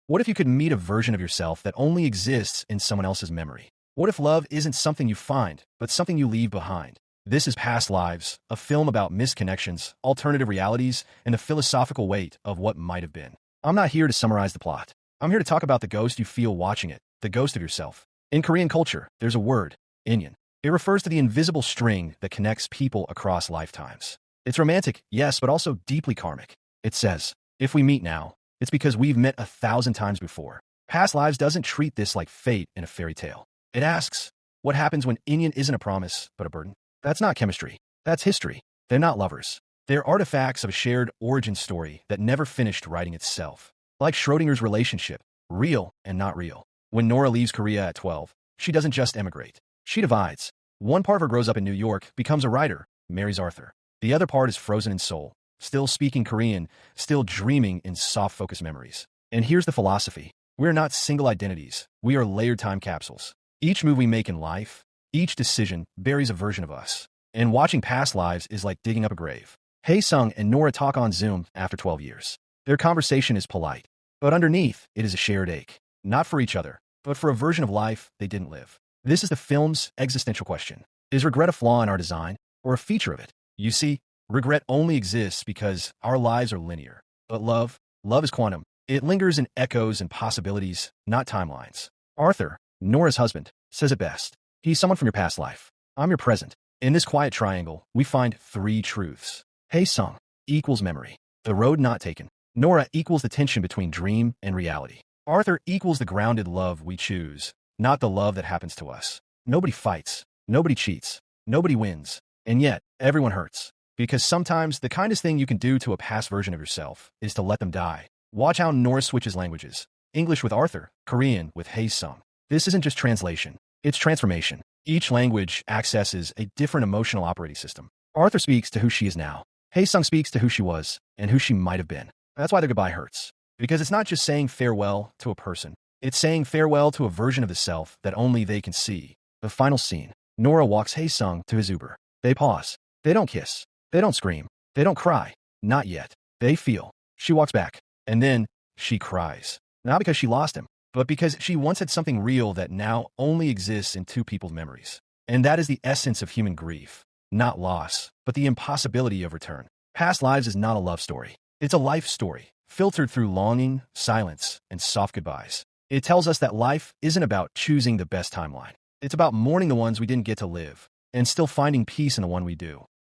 What if you could meet a version of yourself that only exists in someone else's memory? What if love isn't something you find, but something you leave behind? This is Past Lives, a film about misconnections, alternative realities, and the philosophical weight of what might have been. I'm not here to summarize the plot. I'm here to talk about the ghost you feel watching it, the ghost of yourself. In Korean culture, there's a word, inyan. It refers to the invisible string that connects people across lifetimes. It's romantic, yes, but also deeply karmic. It says, if we meet now, it's because we've met 1,000 times before. Past Lives doesn't treat this like fate in a fairy tale. It asks, what happens when inyan isn't a promise, but a burden? That's not chemistry. That's history. They're not lovers. They're artifacts of a shared origin story that never finished writing itself. Like Schrodinger's relationship, real and not real. When Nora leaves Korea at 12, she doesn't just emigrate. She divides. One part of her grows up in New York, becomes a writer, marries Arthur. The other part is frozen in Seoul, still speaking Korean, still dreaming in soft-focus memories. And here's the philosophy. We're not single identities. We are layered time capsules. Each move we make in life, each decision buries a version of us. And watching Past Lives is like digging up a grave. Hae-sung and Nora talk on Zoom after 12 years. Their conversation is polite, but underneath, it is a shared ache. Not for each other, but for a version of life they didn't live. This is the film's existential question. Is regret a flaw in our design, or a feature of it? You see, regret only exists because our lives are linear. But love is quantum. It lingers in echoes and possibilities, not timelines. Arthur, Nora's husband, says it best. He's someone from your past life. I'm your present. In this quiet triangle, we find three truths. Hae-sung equals memory, the road not taken. Nora equals the tension between dream and reality. Arthur equals the grounded love we choose, not the love that happens to us. Nobody fights. Nobody cheats. Nobody wins. And yet, everyone hurts. Because sometimes the kindest thing you can do to a past version of yourself is to let them die. Watch how Nora switches languages. English with Arthur, Korean with Hae-sung. This isn't just translation. It's transformation. Each language accesses a different emotional operating system. Arthur speaks to who she is now. Hae-sung speaks to who she was and who she might have been. That's why their goodbye hurts. Because it's not just saying farewell to a person. It's saying farewell to a version of the self that only they can see. The final scene. Nora walks Hae-sung to his Uber. They pause. They don't kiss. They don't scream. They don't cry. Not yet. They feel. She walks back. And then she cries. Not because she lost him, but because she once had something real that now only exists in two people's memories. And that is the essence of human grief. Not loss, but the impossibility of return. Past Lives is not a love story. It's a life story, filtered through longing, silence, and soft goodbyes. It tells us that life isn't about choosing the best timeline. It's about mourning the ones we didn't get to live, and still finding peace in the one we do.